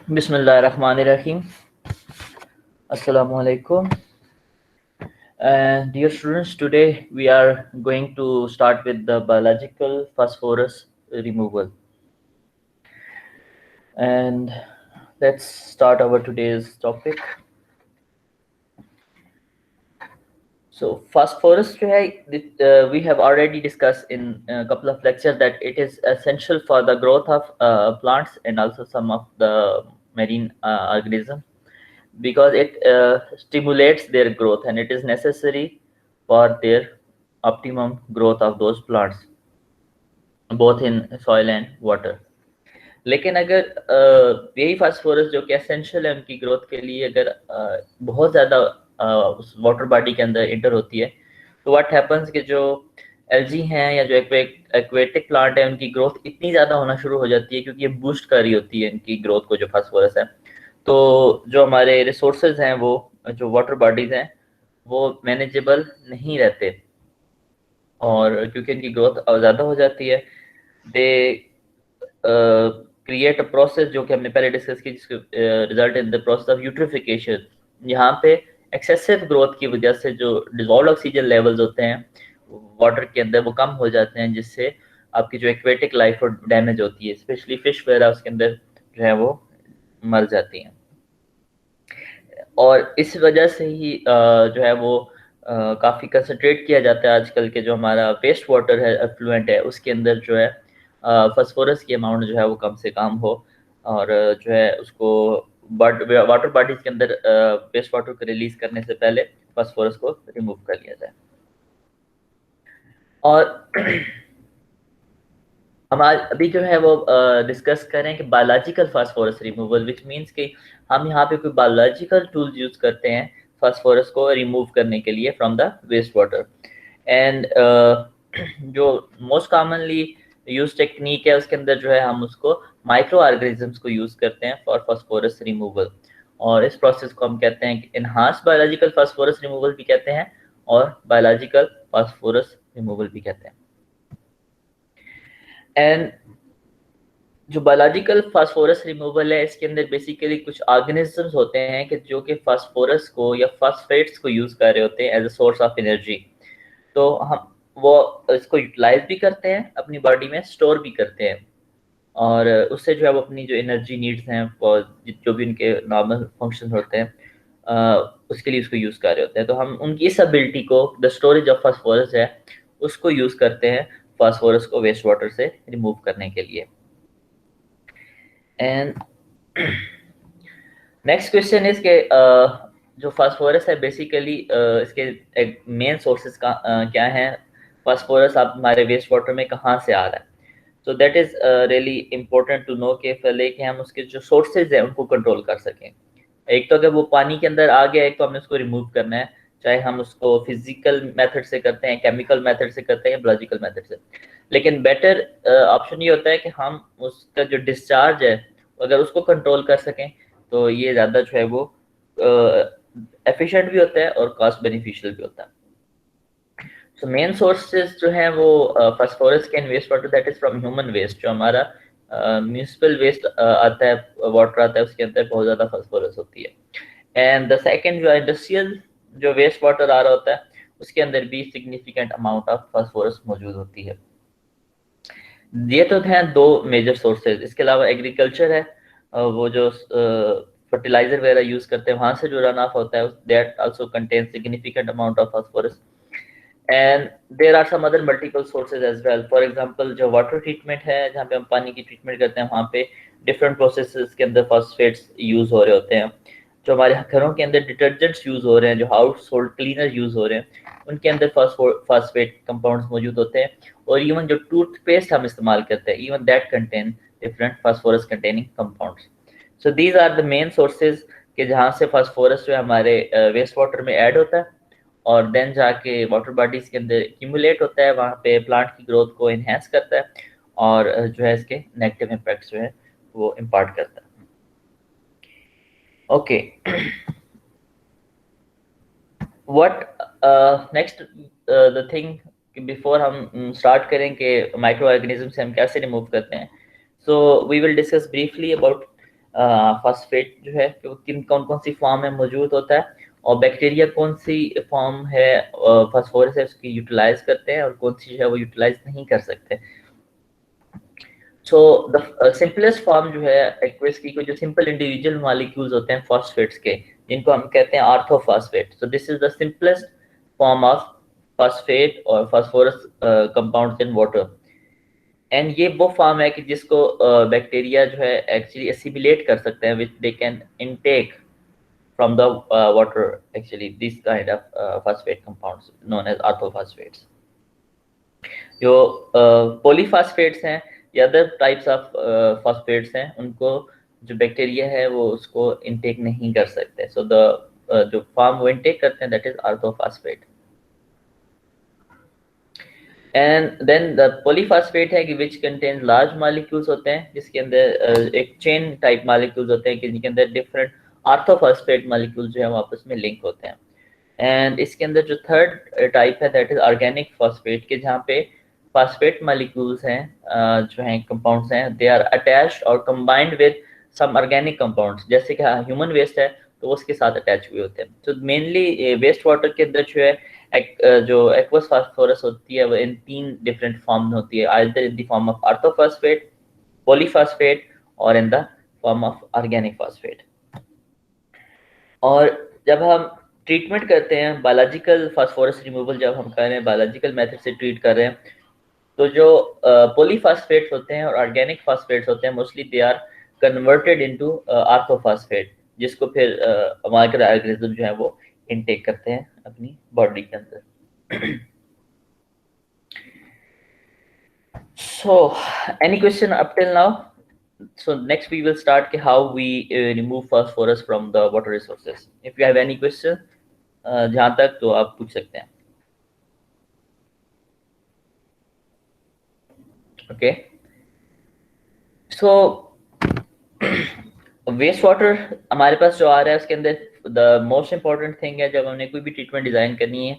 Bismillahirrahmanirrahim. Assalamu alaikum. Dear students, today we are going to start with the biological phosphorus removal. And let's start our today's topic. So phosphorus we have already discussed in a couple of lectures that it is essential for the growth of plants and also some of the marine organisms, because it stimulates their growth and it is necessary for their optimum growth of those plants both in soil and water. लेकिन अगर यही phosphorus जो कि essential है उनकी growth के लिए, अगर बहुत ज़्यादा उस वाटर बॉडी के अंदर इंटर होती है, तो व्हाट हैपन्स कि जो एल्जी हैं या जो एक्वेटिक प्लांट है उनकी ग्रोथ इतनी ज़्यादा होना शुरू हो जाती है, क्योंकि ये बूस्ट कर रही होती है इनकी ग्रोथ को जो फास्फोरस है। तो जो हमारे रिसोर्सेज हैं, वो जो वाटर बॉडीज हैं, वो मैनेजेबल नहीं रहते, और क्योंकि इनकी ग्रोथ ज़्यादा हो जाती है, दे क्रिएट अ प्रोसेस जो कि हमने पहले डिस्कस की, जिसके result in the process of eutrophication. यहाँ पे एक्सेसिव ग्रोथ की वजह से जो डिजॉल्व ऑक्सीजन लेवल्स होते हैं वाटर के अंदर वो कम हो जाते हैं, जिससे आपकी जो एक्वेटिक लाइफ डैमेज होती है, स्पेशली फिश वगैरह उसके अंदर जो है वो मर जाती हैं। और इस वजह से ही जो है वो काफ़ी कंसंट्रेट किया जाता है आजकल के जो हमारा वेस्ट वाटर है, एफ्लुएंट है, उसके अंदर जो है फास्फोरस की अमाउंट जो है वो कम से कम हो, और जो है उसको वाटर बॉडीज के अंदर वेस्ट वाटर को रिलीज करने से पहले फास्फोरस को रिमूव कर लिया जाए। और हम आज अभी जो है वो डिस्कस करें कि biological phosphorus removal, which means कि हम यहाँ पे कोई बायोलॉजिकल टूल यूज करते हैं फास्फोरस को रिमूव करने के लिए from the waste water. And जो मोस्ट कॉमनली यूज टेक्निक है उसके अंदर जो है हम उसको माइक्रो ऑर्गेनिजम्स को यूज करते हैं फॉर फास्फोरस रिमूवल, और इस प्रोसेस को हम कहते हैं एनहांस बायोलॉजिकल फास्फोरस रिमूवल भी कहते हैं और बायोलॉजिकल फास्फोरस रिमूवल भी कहते हैं। एंड जो बायोलॉजिकल फास्फोरस रिमूवल है, इसके अंदर बेसिकली कुछ ऑर्गेनिजम्स होते हैं कि जो कि फास्फोरस को या फास्फेट्स को यूज कर रहे होते हैं as a source of energy. तो हम वो इसको यूटिलाइज भी करते हैं, अपनी बॉडी में स्टोर भी करते हैं, और उससे जो है वो अपनी जो एनर्जी नीड्स हैं और जो भी उनके नॉर्मल फंक्शन होते हैं उसके लिए उसको यूज कर रहे होते हैं। तो हम उनकी इस एबिलिटी को, द स्टोरेज ऑफ फास्फोरस है, उसको यूज करते हैं फास्फोरस को वेस्ट वाटर से रिमूव करने के लिए। एंड नेक्स्ट क्वेश्चन इज के जो फास्फोरस है बेसिकली इसके मेन सोर्सेज क्या हैं, फास्फोरस आप हमारे वेस्ट वाटर में कहाँ से आ रहा है। So that is really important to know के पहले कि हम उसके जो सोर्सेज हैं उनको कंट्रोल कर सकें। एक तो अगर वो पानी के अंदर आ गया है तो हमें उसको रिमूव करना है, चाहे हम उसको फिजिकल मेथड से करते हैं, केमिकल मेथड से करते हैं या बायोलॉजिकल मेथड से। लेकिन बेटर ऑप्शन ये होता है कि हम उसका जो डिस्चार्ज है अगर उसको कंट्रोल कर सकें, तो ये ज़्यादा जो है वो एफिशिएंट भी होता है और कॉस्ट बेनिफिशियल भी होता है। सो मेन सोर्सेज जो हैं वो फास्फोरस के waste water, that is from human waste. जो हमारा म्यूनिसिपल वेस्ट आता है, वाटर आता है, उसके अंदर बहुत ज़्यादा फास्फोरस होती है। एंड द सेकेंड जो इंडस्ट्रियल जो वेस्ट वाटर आ रहा होता है उसके अंदर भी सिग्निफिकेंट अमाउंट ऑफ फास्फोरस मौजूद होती है। ये तो हैं दो मेजर सोर्सेज। इसके अलावा एग्रीकल्चर है, वो जो फर्टिलाइजर वगैरह यूज करते हैं वहां से जो रन ऑफ होता है, that also contain significant amount of phosphorus. And there are some other multiple sources as well. For example जो वाटर ट्रीटमेंट है, जहाँ पे हम पानी की ट्रीटमेंट करते हैं, वहाँ पे डिफरेंट प्रोसेसेस के अंदर फॉस्फेट्स यूज हो रहे होते हैं। जो हमारे घरों के अंदर डिटर्जेंट्स यूज हो रहे हैं, जो हाउस होल्ड क्लीनर यूज हो रहे हैं, उनके अंदर फॉस्फेट कंपाउंड्स मौजूद होते हैं। और इवन जो टूथपेस्ट हम इस्तेमाल करते हैं, even that contain different phosphorus containing compounds. So these are the main sources के जहाँ से फास्फोरस जो है हमारे वेस्ट वाटर में ऐड होता है और देन जाके वाटर बॉडीज के अंदर एक्यूमुलेट होता है, वहाँ पे प्लांट की ग्रोथ को इन्हेंस करता है और जो है इसके नेगेटिव इम्पैक्ट्स जो है वो इम्पार्ट करता है। Okay, what next the thing, before हम स्टार्ट करें कि माइक्रो ऑर्गेनिज्म से हम कैसे रिमूव करते हैं, so we will discuss briefly about phosphate जो है कि वो कौन कौन सी फॉर्म में मौजूद होता है, और बैक्टीरिया कौन सी फॉर्म है फास्फोरस है उसकी यूटिलाइज करते हैं और कौन सी जो है वो यूटिलाइज नहीं कर सकते। सो द सिंपलेस्ट फॉर्म जो है एक्वस की, जो सिंपल इंडिविजुअल मॉलिक्यूल्स होते हैं फॉस्फेट्स के, जिनको हम कहते हैं orthophosphate. So this is the simplest form of phosphate और phosphorus compounds in water. And ये वो फॉर्म है कि जिसको बैक्टीरिया जो है एक्चुअली एसिमिलेट कर सकते हैं, which they can intake from the water, actually this kind of phosphate compounds known as orthophosphates। जो polyphosphates हैं या अदर टाइप्स ऑफ फॉस्फेट्स हैं, उनको जो बैक्टीरिया है वो उसको इनटेक नहीं कर सकते। सो द जो फॉर्म वो इनटेक करते हैं that is orthophosphate. And then the polyphosphate है कि विच कंटेन लार्ज मॉलिक्यूल्स होते हैं, जिसके अंदर एक चेन टाइप मॉलिक्यूल्स होते हैं कि जिनके अंदर डिफरेंट ऑर्थोफॉस्फेट मॉलिक्यूल्स जो है वो आपस में लिंक होते हैं। एंड इसके अंदर जो थर्ड टाइप है दैट इज ऑर्गेनिक फॉस्फेट के, जहाँ पे फॉस्फेट मॉलिक्यूल्स हैं जो हैं कंपाउंड्स हैं, दे आर अटैच्ड और combined with some organic compounds, जैसे कि ह्यूमन वेस्ट है तो उसके साथ अटैच हुए होते हैं। तो मेनली वेस्ट वाटर के अंदर जो है जो एक्वस फास्फोरस होती है वो इन 3 डिफरेंट फॉर्म में होती है, either in the form of orthophosphate, polyphosphate और in the form of organic phosphate. और जब हम ट्रीटमेंट करते हैं बायोलॉजिकल फास्फोरस रिमूवल, जब हम कर रहे हैं बायोलॉजिकल मेथड से ट्रीट कर रहे हैं, तो जो पॉलीफॉस्फेट्स होते हैं और ऑर्गेनिक फॉस्फेट्स होते हैं mostly they are converted into orthophosphate, जिसको फिर माइक्रो ऑर्गेनिज्म जो है वो इनटेक करते हैं अपनी बॉडी के अंदर। So any question up till now? So next we will start how we remove phosphorus from the water resources. If you have any question जहाँ तक तो आप पूछ सकते हैं। Okay, so वेस्ट वाटर हमारे पास जो आ रहा है उसके अंदर द मोस्ट इम्पॉर्टेंट थिंग है, जब हमने कोई भी ट्रीटमेंट डिजाइन करनी है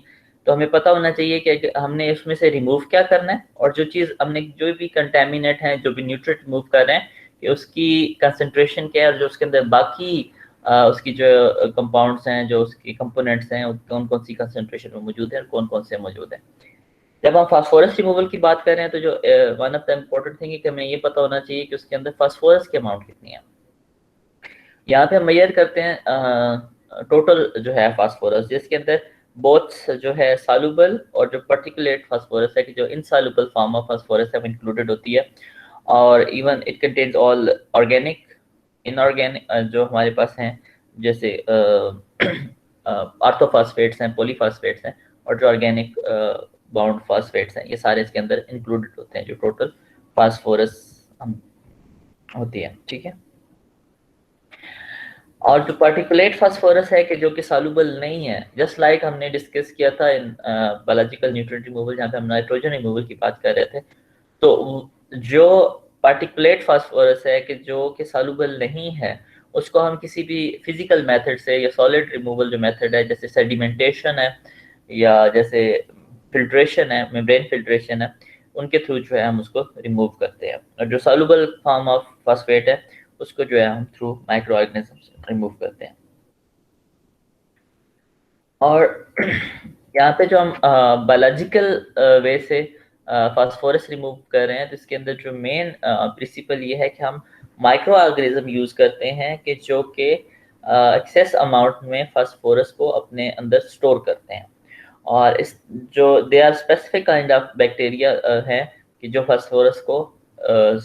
तो हमें पता होना चाहिए कि हमने उसमें से रिमूव क्या करना है, और जो चीज़ हमने जो भी कंटेमिनेट है, जो भी न्यूट्रिएंट रिमूव कर रहे हैं, कि उसकी कंसंट्रेशन क्या है, और जो उसके अंदर बाकी उसकी जो कंपाउंड्स हैं, जो उसकी कंपोनेंट्स हैं, कौन कौन सी कंसंट्रेशन में मौजूद है और कौन कौन से मौजूद है। जब हम फास्फोरस रिमूवल की बात कर रहे हैं तो जो one of the important thing है कि हमें ये पता होना चाहिए कि उसके अंदर फास्फोरस की अमाउंट कितनी है। यहाँ पे हम मेजर करते हैं टोटल जो है फास्फोरस, जिसके अंदर बोथ जो है सॉल्युबल और जो पार्टिकुलेट फास्फोरस है कि जो इनसॉल्युबल फॉर्म ऑफ फास्फोरस है इंक्लूडेड होती है, और even it contains all organic, inorganic जो हमारे पास हैं, जैसे ऑर्थोफॉस्फेट्स हैं, पॉलीफॉस्फेट्स हैं, और जो ऑर्गेनिक बाउंड फॉस्फेट्स हैं, ये सारे इसके अंदर इंक्लूडेड होते हैं जो टोटल फास्फोरस होती है। ठीक है, और जो पार्टिकुलेट फास्फोरस है कि जो कि सॉल्युबल नहीं है, जस्ट लाइक हमने डिस्कस किया था इन बायोलॉजिकल न्यूट्रिएंट रिमूवल, जहाँ पे हम नाइट्रोजन रिमूवल की बात कर रहे थे, तो जो पार्टिकुलेट फास्फोरस है कि जो कि सॉल्युबल नहीं है, उसको हम किसी भी फिजिकल मेथड से या सॉलिड रिमूवल जो मेथड है, जैसे सेडिमेंटेशन है या जैसे फिल्ट्रेशन है, मेम्ब्रेन फिल्ट्रेशन है, उनके थ्रू जो है हम उसको रिमूव करते हैं। और जो सॉल्युबल फॉर्म ऑफ फॉस्फेट है उसको जो है हम थ्रू माइक्रो ऑर्गेनिज्म रिमूव करते हैं। और यहाँ पे जो हम बायोलॉजिकल वे से फास्फोरस रिमूव कर रहे हैं, तो इसके अंदर जो मेन प्रिंसिपल ये है कि हम माइक्रो ऑर्गेनिज्म यूज करते हैं कि जो कि एक्सेस अमाउंट में फास्फोरस को अपने अंदर स्टोर करते हैं, और इस जो they are specific kind of bacteria है कि जो फास्फोरस को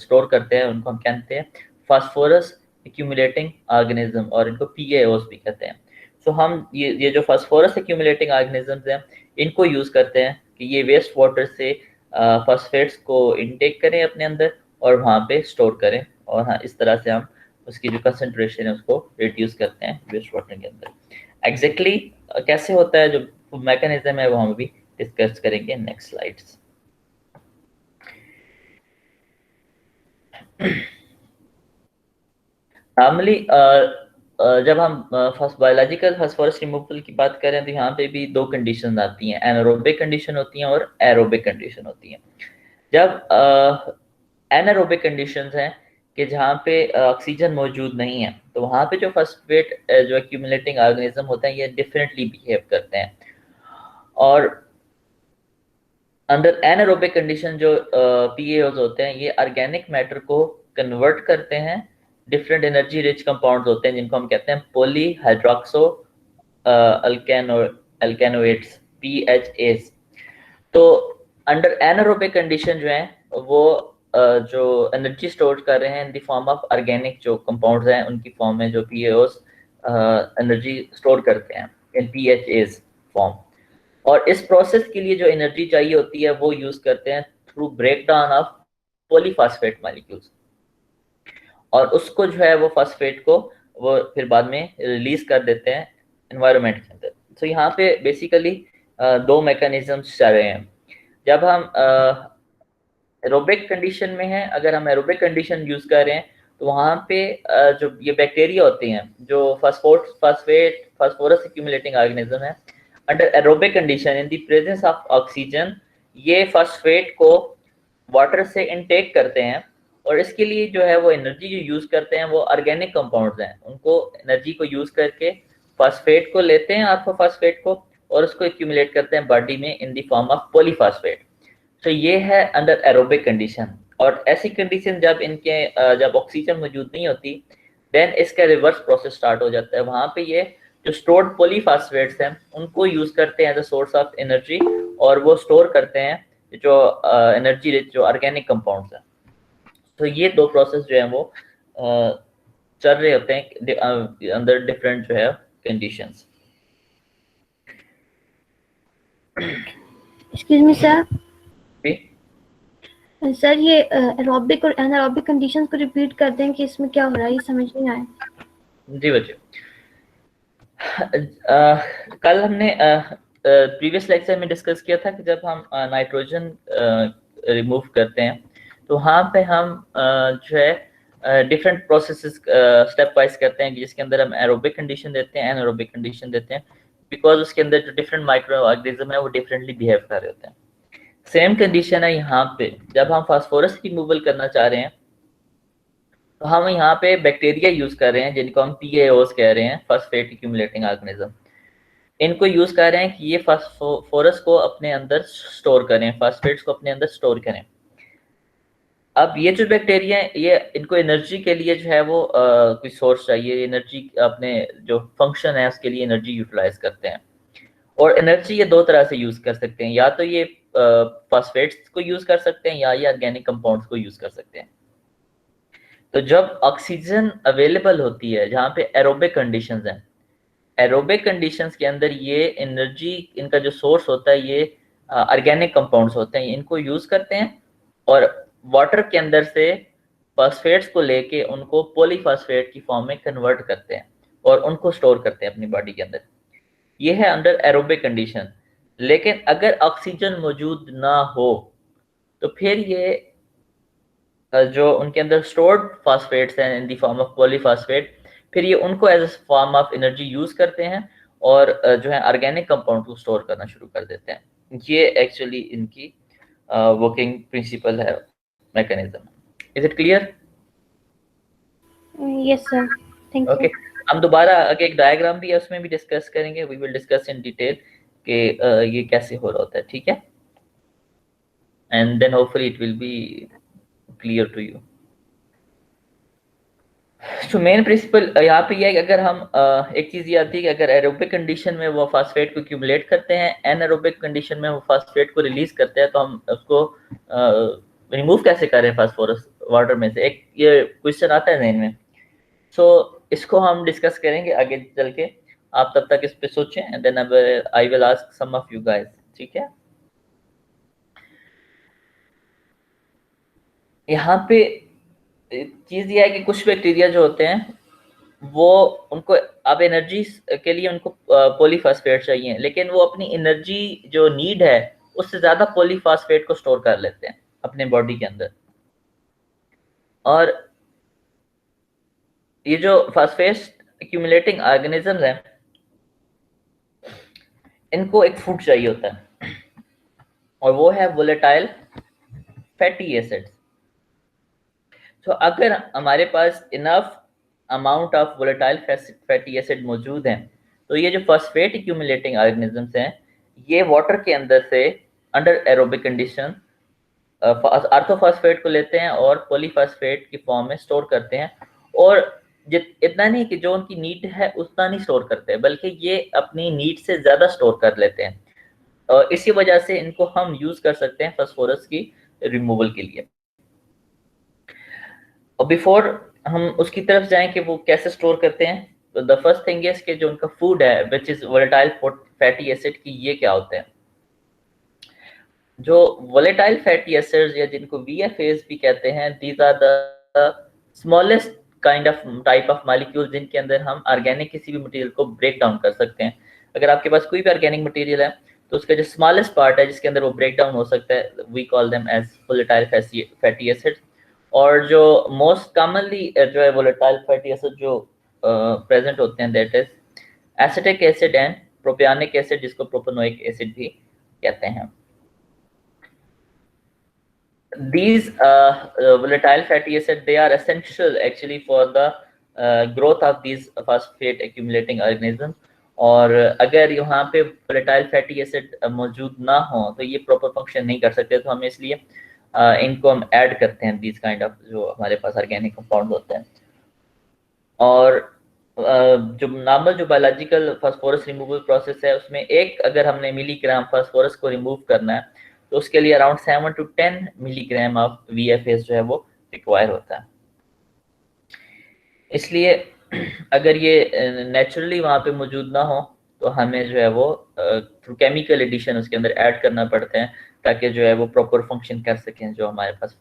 स्टोर करते हैं, उनको हम कहते हैं फास्फोरस एक्यूमुलेटिंग ऑर्गेनिज्म, और इनको PAOs भी कहते हैं। सो हम ये जो फास्फोरस एक्यूमुलेटिंग ऑर्गेनिजम्स हैं, इनको यूज करते हैं कि ये वेस्ट वाटर से फास्फेट्स को इनटेक करें अपने अंदर और वहाँ पे स्टोर करें, और हाँ इस तरह से हम उसकी जो कंसंट्रेशन है उसको रिड्यूस करते हैं वेस्ट वाटर के अंदर। एग्जैक्टली कैसे होता है, जो मैकेनिज्म है वो हम भी डिस्कस करेंगे नेक्स्ट स्लाइड्स। नॉर्मली जब हम बायोलॉजिकल फास्फोरस रिमूवल की बात करें तो यहाँ पे भी 2 कंडीशन आती हैं, एनारोबिक कंडीशन होती हैं और एरोबिक कंडीशन होती हैं। जब एनारोबिक कंडीशंस हैं कि जहाँ पे ऑक्सीजन मौजूद नहीं है, तो वहाँ पे जो फॉस्फेट जो एक्यूमुलेटिंग ऑर्गेनिज्म होते हैं ये डिफरेंटली बिहेव करते हैं। और अंडर एनारोबिक कंडीशन जो पीएओज होते हैं ये ऑर्गेनिक मैटर को कन्वर्ट करते हैं, डिफरेंट एनर्जी रिच कंपाउंड्स होते हैं जिनको हम कहते हैं पॉली हाइड्रोक्सो अल्केनोएट्स, PHAs। तो अंडर एनारोबिक कंडीशन जो है वो जो एनर्जी स्टोर कर रहे हैं in the form of organic जो कंपाउंड्स हैं उनकी फॉर्म में जो पीएओस एनर्जी स्टोर करते हैं इन PHAs फॉर्म। और इस प्रोसेस के लिए जो एनर्जी चाहिए होती है वो यूज करते हैं through breakdown of polyphosphate molecules, और उसको जो है वो फॉस्फेट को वो फिर बाद में रिलीज कर देते हैं एनवायरनमेंट के अंदर। तो यहाँ पे बेसिकली दो मैकेनिज्म्स चल रहे हैं। जब हम एरोबिक कंडीशन में हैं, अगर हम एरोबिक कंडीशन यूज कर रहे हैं तो वहाँ पे जो ये बैक्टीरिया होते हैं जो फास्फोरस एक्यूमुलेटिंग ऑर्गेनिज्म है, under aerobic condition in the presence of oxygen ये फास्फेट को वाटर से इनटेक करते हैं, और इसके लिए जो है वो एनर्जी जो यूज करते हैं वो ऑर्गेनिक कंपाउंड्स हैं, उनको एनर्जी को यूज करके फास्फेट को लेते हैं, ऑर्थोफॉस्फेट को, और उसको एक्यूमुलेट करते हैं बॉडी में इन द फॉर्म ऑफ पॉलीफॉस्फेट। तो ये है अंडर एरोबिक कंडीशन। और ऐसी कंडीशन जब जब ऑक्सीजन मौजूद नहीं होती, देन इसका रिवर्स प्रोसेस स्टार्ट हो जाता है। वहां पे ये जो स्टोर्ड पॉलीफॉस्फेट्स हैं उनको यूज करते हैं as a source of energy, और वो स्टोर करते हैं जो एनर्जी रिच जो ऑर्गेनिक कंपाउंड्स हैं। तो ये दो प्रोसेस जो है वो चल रहे होते हैं अंदर डिफरेंट जो है conditions. Excuse me sir, sir ये एरोबिक और एनारोबिक कंडीशंस को रिपीट कर दें कि इसमें क्या हो रहा है, ये समझ नहीं आया। जी बच्चों, कल हमने प्रीवियस लेक्चर में डिस्कस किया था कि जब हम नाइट्रोजन रिमूव करते हैं तो वहाँ पे हम जो है डिफरेंट प्रोसेसेस स्टेप वाइज करते हैं, जिसके अंदर हम एरोबिक कंडीशन देते हैं, एनारोबिक कंडीशन देते हैं, बिकॉज उसके अंदर जो डिफरेंट माइक्रो ऑर्गेनिज्म है वो डिफरेंटली बिहेव कर रहे होते हैं। सेम कंडीशन है यहाँ पे, जब हम फास्फोरस रिमूवल करना चाह रहे हैं तो हम यहाँ पे बैक्टीरिया यूज कर रहे हैं जिनको हम PAOs कह रहे हैं, फॉस्फेट एक्यूमुलेटिंग ऑर्गेनिज्म। इनको यूज कर रहे हैं कि ये फास्फोरस को अपने अंदर स्टोर करें, फास्फेट्स को अपने अंदर स्टोर करें। अब ये जो बैक्टीरिया है ये इनको एनर्जी के लिए जो है वो कोई सोर्स चाहिए, एनर्जी अपने जो फंक्शन है उसके लिए एनर्जी यूटिलाइज करते हैं। और एनर्जी ये दो तरह से यूज कर सकते हैं, या तो ये फास्फेट्स को यूज कर सकते हैं या ये ऑर्गेनिक कंपाउंड्स को यूज कर सकते हैं। तो जब ऑक्सीजन अवेलेबल होती है जहाँ पे एरोबिक कंडीशंस हैं, एरोबिक कंडीशंस के अंदर ये एनर्जी इनका जो सोर्स होता है ये ऑर्गेनिक कंपाउंड्स होते हैं, इनको यूज करते हैं और वाटर के अंदर से फास्फेट्स को लेके उनको पॉलीफॉस्फेट की फॉर्म में कन्वर्ट करते हैं और उनको स्टोर करते हैं अपनी बॉडी के अंदर। ये है अंडर एरोबिक कंडीशन। लेकिन अगर ऑक्सीजन मौजूद ना हो तो फिर ये जो उनके अंदर स्टोर्ड फास्फेट्स हैं in the form of polyphosphate, फिर ये उनको as a form of energy use करते हैं और जो है ऑर्गेनिक कंपाउंड को स्टोर करना शुरू कर देते हैं। ये एक्चुअली इनकी वर्किंग प्रिंसिपल है, mechanism. Is it clear? Yes sir, thank okay, हम दोबारा आगे एक डायग्राम भी है उसमें भी डिस्कस करेंगे, we will discuss in detail कि ये कैसे हो रहा होता है, ठीक है? And then hopefully it will be clear to you. तो मेन प्रिंसिपल यहाँ पे ये है कि अगर हम एक चीज ये आती है कि अगर एरोबिक कंडीशन में वो फास्फेट को एक्यूमुलेट करते हैं, एनारोबिक कंडीशन में वो फास्फेट को रिलीज करते हैं, तो हम उसको रिमूव कैसे करें फास्फोरस वाटर में से, एक ये क्वेश्चन आता है ज़हन में। सो इसको हम डिस्कस करेंगे आगे चल के, आप तब तक इस पे सोचें and then I will ask some of you guys, ठीक है? यहाँ पे चीज ये है कि कुछ बैक्टीरिया जो होते हैं वो उनको अब एनर्जी के लिए उनको पॉलीफॉस्फेट चाहिए, लेकिन वो अपनी एनर्जी जो नीड है उससे ज्यादा पॉलीफॉस्फेट को स्टोर कर लेते हैं अपने बॉडी के अंदर। और ये जो फास्फेट एक्यूमुलेटिंग ऑर्गेनिजम्स हैं इनको एक फूड चाहिए होता है और वो है वोलेटाइल फैटी एसिड्स। तो अगर हमारे पास enough amount of volatile fatty acid मौजूद हैं, तो ये जो फॉस्फेट एक्यूमुलेटिंग ऑर्गेनिजम्स हैं, ये वाटर के अंदर से अंडर एरोबिक कंडीशन आर्थोफॉस्फेट को लेते हैं और पॉलीफॉस्फेट की फॉर्म में स्टोर करते हैं, और इतना नहीं कि जो उनकी नीड है उतना नहीं स्टोर करते, बल्कि ये अपनी नीड से ज्यादा स्टोर कर लेते हैं, और इसी वजह से इनको हम यूज कर सकते हैं फास्फोरस की रिमूवल के लिए। और बिफोर हम उसकी तरफ जाएं कि वो कैसे स्टोर करते हैं, तो द फर्स्ट थिंग इज कि जो उनका फूड है which is volatile fatty acid की, ये क्या होते हैं? जो वोलेटाइल फैटी एसिड्स या जिनको वीएफएस भी कहते हैं, these are the smallest kind of type of molecule जिनके अंदर हम ऑर्गेनिक किसी भी मटेरियल को ब्रेक डाउन कर सकते हैं। अगर आपके पास कोई भी ऑर्गेनिक मटेरियल है तो उसका जो स्मॉलेस्ट पार्ट है जिसके अंदर वो ब्रेक डाउन हो सकता है, we call them as volatile fatty acids. और जो मोस्ट कॉमनली जो है वोलेटाइल फैटी एसिड जो प्रेजेंट होते हैं, that is acetic acid and propionic acid, जिसको प्रोपेनोइक एसिड भी कहते हैं। These volatile fatty acids, they are essential actually for the growth of these phosphate accumulating organisms। और अगर यहाँ पे volatile fatty acid मौजूद ना हो तो ये प्रॉपर फंक्शन नहीं कर सकते, तो हम इसलिए इनको हम ऐड करते हैं, these kind of जो हमारे पास ऑर्गेनिक कंपाउंड होते हैं। और जो नॉर्मल जो बायोलॉजिकल फास्फोरस रिमूवल प्रोसेस है, उसमें एक अगर हमने मिलीग्राम फास्फोरस को रिमूव करना है तो उसके लिए around 7 to 10 milligram of VFS जो है वो रिक्वायर होता है। इसलिए अगर ये नेचुरली वहाँ पे मौजूद ना हो तो हमें जो है वो थ्रू केमिकल एडिशन उसके अंदर ऐड करना पड़ते हैं, ताकि जो है वो प्रॉपर फंक्शन कर सकें जो हमारे पास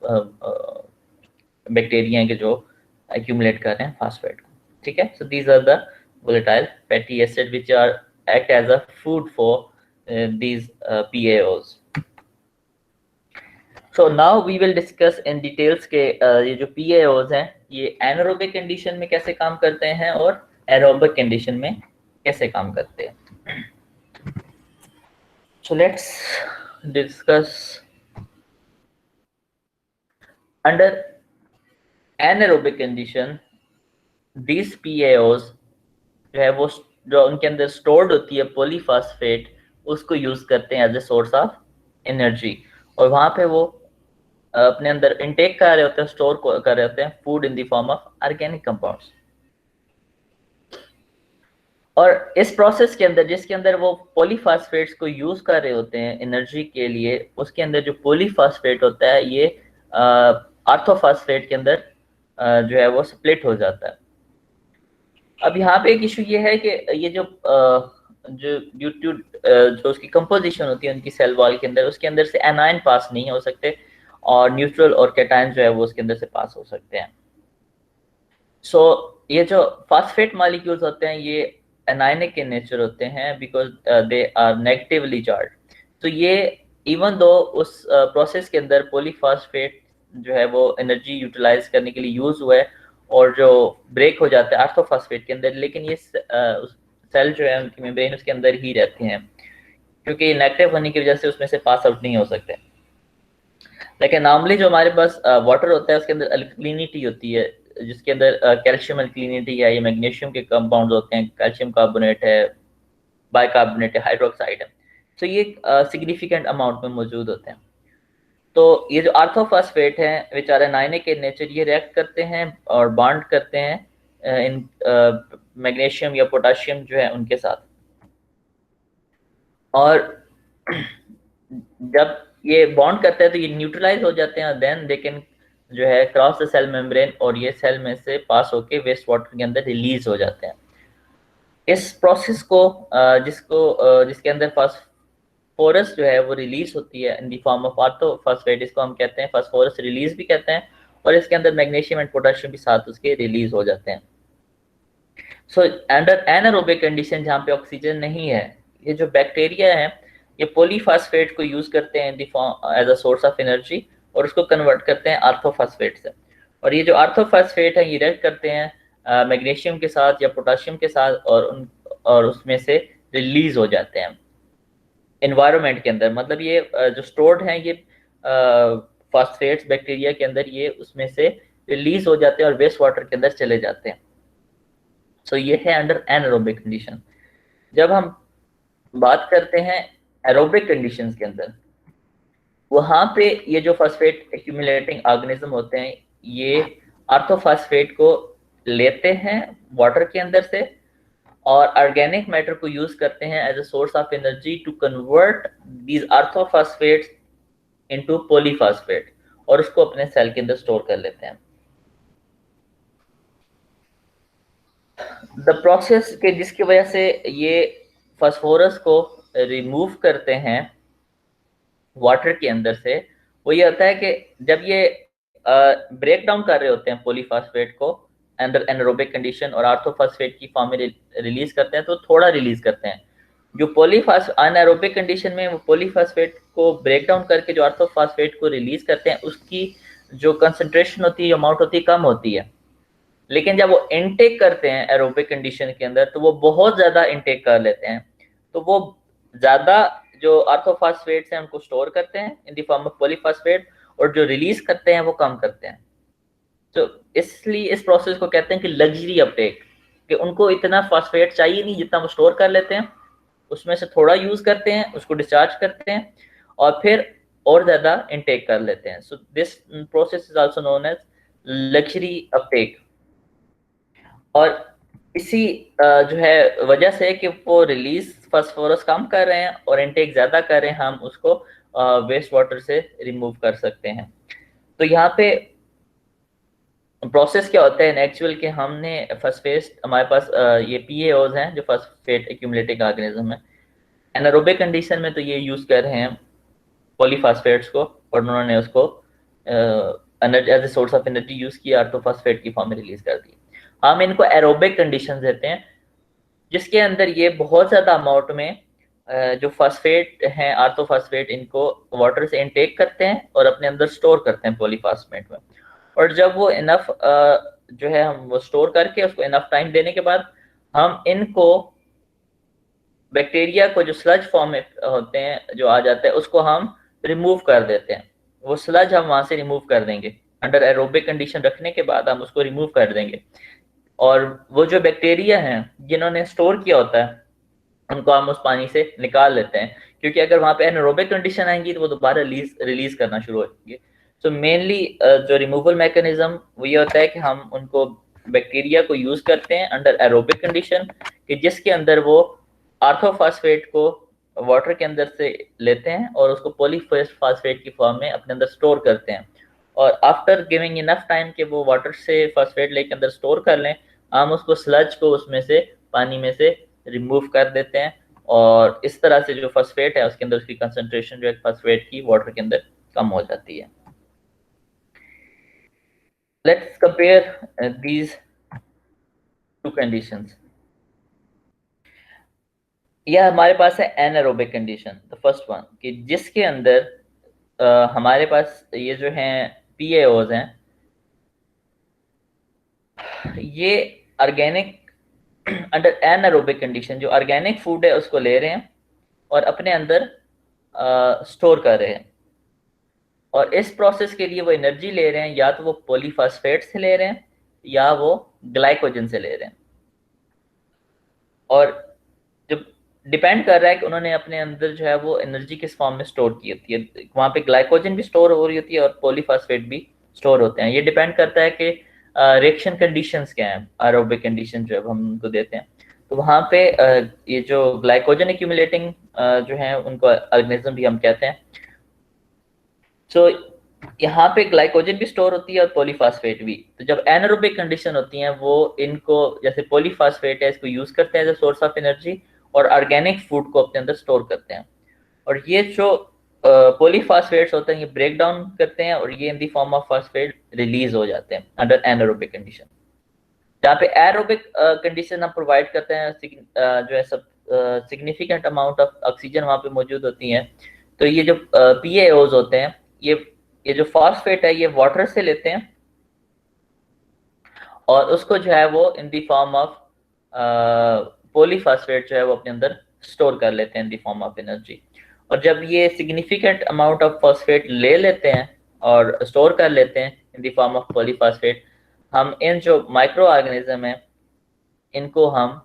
बैक्टीरिया हैं कि जो एक्यूमुलेट कर रहे हैं फास्फेट को। ठीक है, so these are the volatile fatty acid which are act as a food for these PAOs. So now we will discuss in details के ये जो PAOs हैं ये anaerobic condition में कैसे काम करते हैं और aerobic condition में कैसे काम करते हैं। So let's discuss under anaerobic condition these PAOs जो है वो जो उनके अंदर स्टोर्ड होती है पॉलीफॉस्फेट, उसको यूज करते हैं as a source of energy, और वहां पे वो अपने अंदर इनटेक कर रहे होते हैं, स्टोर कर रहे होते हैं food in the form of organic compounds. और इस प्रोसेस के अंदर जिसके अंदर वो पॉलीफॉस्फेट्स को यूज कर रहे होते हैं एनर्जी के लिए, उसके अंदर जो पॉलीफॉस्फेट होता है ये आर्थोफॉस्फेट के अंदर जो है वो स्प्लिट हो जाता है। अब यहाँ पे एक इशू ये है कि ये जो ड्यू टू जो उसकी कंपोजिशन होती है उनकी सेल वॉल के अंदर, उसके अंदर से एनायन पास नहीं हो सकते और न्यूट्रल और कैटायन जो है वो उसके अंदर से पास हो सकते हैं। सो ये जो फॉस्फेट मॉलिक्यूल्स होते हैं ये एनायनिक के नेचर होते हैं because they are negatively charge. तो ये इवन दो उस प्रोसेस के अंदर पॉलीफॉस्फेट जो है वो एनर्जी यूटिलाइज करने के लिए यूज हुआ है और जो ब्रेक हो जाता है आर्थोफॉस्फेट के अंदर, लेकिन ये सेल जो है उनकी मेम्ब्रेन उसके अंदर ही रहते हैं क्योंकि नेगेटिव होने की वजह से उसमें से पास आउट नहीं हो सकते। लेकिन नॉर्मली जो हमारे पास वाटर होता है उसके अंदर अल्कलिनिटी होती है, जिसके अंदर कैल्शियम अल्कलिनिटी है, ये मैग्नीशियम के कंपाउंड होते हैं, कैल्शियम कार्बोनेट है, बाइकार्बोनेट है, हाइड्रोक्साइड है, तो ये सिग्निफिकेंट अमाउंट में मौजूद होते हैं। तो ये जो आर्थोफॉस्फेट हैं which are anionic in nature, ये रिएक्ट करते हैं और बॉन्ड करते हैं इन मैग्नीशियम या पोटाशियम जो है उनके साथ, और जब ये बॉन्ड करते हैं तो ये न्यूट्रलाइज हो जाते हैं, देन दे कैन जो है क्रॉस द सेल मेम्ब्रेन और ये सेल में से पास होके वेस्ट वाटर के अंदर रिलीज हो जाते हैं। इस प्रोसेस को जिसके अंदर फास्फोरस जो है वो रिलीज होती है इन द फॉर्म ऑफ आर्थोफॉस्फेट, इसको हम कहते हैं फास्फोरस रिलीज भी कहते हैं, और इसके अंदर मैग्नीशियम एंड पोटेशियम भी साथ उसके रिलीज हो जाते हैं। सो अंडर एनारोबिक कंडीशन जहाँ पे ऑक्सीजन नहीं है, ये जो बैक्टीरिया है ये पॉलीफॉस्फेट को यूज करते हैं as a source of energy और उसको कन्वर्ट करते हैं आर्थोफॉस्फेट से, और ये जो आर्थोफॉस्फेट है ये रिएक्ट करते हैं मैग्नीशियम के साथ या पोटेशियम के साथ और उसमें से रिलीज हो जाते हैं एनवायरनमेंट के अंदर। मतलब ये जो स्टोर्ड हैं ये फॉस्फेट्स बैक्टीरिया के अंदर ये उसमें से रिलीज हो जाते हैं और वेस्ट वाटर के अंदर चले जाते हैं। सो ये है अंडर एनारोबिक कंडीशन। जब हम बात करते हैं एरोबिक कंडीशंस के अंदर, वहां पे ये जो फॉस्फेट एक्यूमुलेटिंग ऑर्गेनिज्म होते हैं, ये आर्थोफॉस्फेट को लेते हैं वाटर के अंदर से और ऑर्गेनिक मैटर को यूज करते हैं as a source of energy to convert these orthophosphates into polyphosphate, और उसको अपने सेल के अंदर स्टोर कर लेते हैं। द प्रोसेस के जिसकी वजह से ये फास्फोरस को रिमूव करते हैं वाटर के अंदर से, वो ये होता है कि जब ये ब्रेक डाउन कर रहे होते हैं पॉलीफॉस्फेट को अंडर एनारोबिक कंडीशन और आर्थोफॉस्फेट की फॉर्म में रिलीज करते हैं, तो थोड़ा रिलीज करते हैं। जो अनएरोबिक कंडीशन में वो पॉलीफॉस्फेट को ब्रेक डाउन करके जो आर्थोफॉस्फेट को रिलीज करते हैं, उसकी जो कंसंट्रेशन होती है, अमाउंट होती है, कम होती है। लेकिन जब वो इनटेक करते हैं एरोबिक कंडीशन के अंदर, तो वो बहुत ज्यादा इनटेक कर लेते हैं। तो वो ज्यादा जो आर्थोफॉस्फेट्स हैं उनको स्टोर करते हैं in the form of polyphosphate, और जो रिलीज करते हैं वो कम करते हैं। तो इसलिए इस प्रोसेस को कहते हैं कि लग्जरी अपटेक, कि उनको इतना फॉस्फेट चाहिए नहीं जितना वो स्टोर कर लेते हैं, उसमें से थोड़ा यूज करते हैं, उसको डिस्चार्ज करते हैं और फिर और ज्यादा इनटेक कर लेते हैं। So this process is also known as luxury uptake. और इसी जो है वजह से कि वो रिलीज फास्फोरस कम कर रहे हैं और इनटेक ज्यादा कर रहे हैं, हम उसको वेस्ट वाटर से रिमूव कर सकते हैं। तो यहाँ पे प्रोसेस क्या होता है एक्चुअल के, हमने फॉस्फेट, हमारे पास ये पीएओज हैं जो फॉस्फेट एक्यूमुलेटिंग ऑर्गेनिज्म है। एनारोबिक कंडीशन में तो ये यूज कर रहे हैं पॉलीफॉस्फेट्स को, और उन्होंने उसको energy as a source of energy use किया, आर्थोफॉस्फेट की फॉर्म में रिलीज कर दी। हम इनको एरोबिक कंडीशन देते हैं जिसके अंदर ये बहुत ज्यादा अमाउंट में जो फॉस्फेट हैं, आर्थोफॉस्फेट, इनको वाटर से इनटेक करते हैं और अपने अंदर स्टोर करते हैं पॉलीफॉस्फेट में। और जब वो इनफ जो है हम वो स्टोर करके उसको इनफ टाइम देने के बाद, हम इनको बैक्टीरिया को जो स्लज फॉर्म में होते हैं जो आ जाता है, उसको हम रिमूव कर देते हैं। वो स्लज हम वहां से रिमूव कर देंगे, अंडर एरोबिक कंडीशन रखने के बाद हम उसको रिमूव कर देंगे। और वो जो बैक्टीरिया हैं जिन्होंने स्टोर किया होता है, उनको हम उस पानी से निकाल लेते हैं, क्योंकि अगर वहां पे एनारोबिक कंडीशन आएंगी तो वो दोबारा रिलीज करना शुरू हो जाएंगे। सो मेनली जो रिमूवल मैकेनिज्म वो ये होता है कि हम उनको बैक्टीरिया को यूज करते हैं अंडर एरोबिक कंडीशन, कि जिसके अंदर वो आर्थोफॉस्फेट को वाटर के अंदर से लेते हैं और उसको पॉलीफॉस्फेट की फॉर्म में अपने अंदर स्टोर करते हैं। और आफ्टर गिविंग इनफ टाइम कि वो वाटर से फॉस्फेट लेके अंदर स्टोर कर लें, हम उसको स्लज को उसमें से पानी में से रिमूव कर देते हैं, और इस तरह से जो फॉस्फेट है उसके अंदर उसकी कंसंट्रेशन जो है फॉस्फेट की वाटर के अंदर कम हो जाती है। Let's compare these two conditions. यह हमारे पास है anaerobic condition, the first one, कि जिसके अंदर हमारे पास ये जो हैं पीएओज हैं, ये ऑर्गेनिक अंडर एनारोबिक कंडीशन जो ऑर्गेनिक फूड है उसको ले रहे हैं और अपने अंदर स्टोर कर रहे हैं। और इस प्रोसेस के लिए वो एनर्जी ले रहे हैं, या तो वो पॉलीफॉस्फेट से ले रहे हैं या वो ग्लाइकोजन से ले रहे हैं। और जब डिपेंड कर रहा है कि उन्होंने अपने अंदर जो है वो एनर्जी किस फॉर्म में स्टोर की होती है। वहाँ पे ग्लाइकोजन भी स्टोर हो रही होती है और पॉलीफॉस्फेट भी स्टोर होते हैं। ये डिपेंड करता है कि रिएक्शन कंडीशंस क्या हैं, एरोबिक कंडीशन जो है हम उनको देते हैं। तो वहाँ पे ये जो ग्लाइकोजन एक्यूमुलेटिंग जो है उनको ऑर्गेनिज्म भी हम कहते हैं। सो यहाँ पे ग्लाइकोजन भी स्टोर होती है और पॉलीफॉस्फेट भी। तो जब एनारोबिक कंडीशन होती हैं, वो इनको, जैसे पॉलीफॉस्फेट है, इसको यूज करते हैं as a source of energy और ऑर्गेनिक फूड को अपने अंदर स्टोर करते हैं। और ये जो पॉलीफॉस्फेट्स होते हैं ये ब्रेक डाउन करते हैं और ये इन the form of phosphate release हो जाते हैं अंडर एनारोबिक कंडीशन। जहाँ पे एरोबिक कंडीशन हम प्रोवाइड करते हैं, जो है सब सिग्निफिकेंट अमाउंट ऑफ ऑक्सीजन वहाँ पे मौजूद होती है। तो ये जो पीएओज होते हैं, ये जो फॉस्फेट है ये वाटर से लेते हैं और उसको जो है वो इन द फॉर्म ऑफ पॉलीफॉस्फेट जो है वो अपने अंदर स्टोर कर लेते हैं in the form of energy. और जब ये सिग्निफिकेंट अमाउंट ऑफ फॉस्फेट ले लेते हैं और स्टोर कर लेते हैं, in the form of polyphosphate. हम इन जो माइक्रो ऑर्गेनिज्म है इनको हम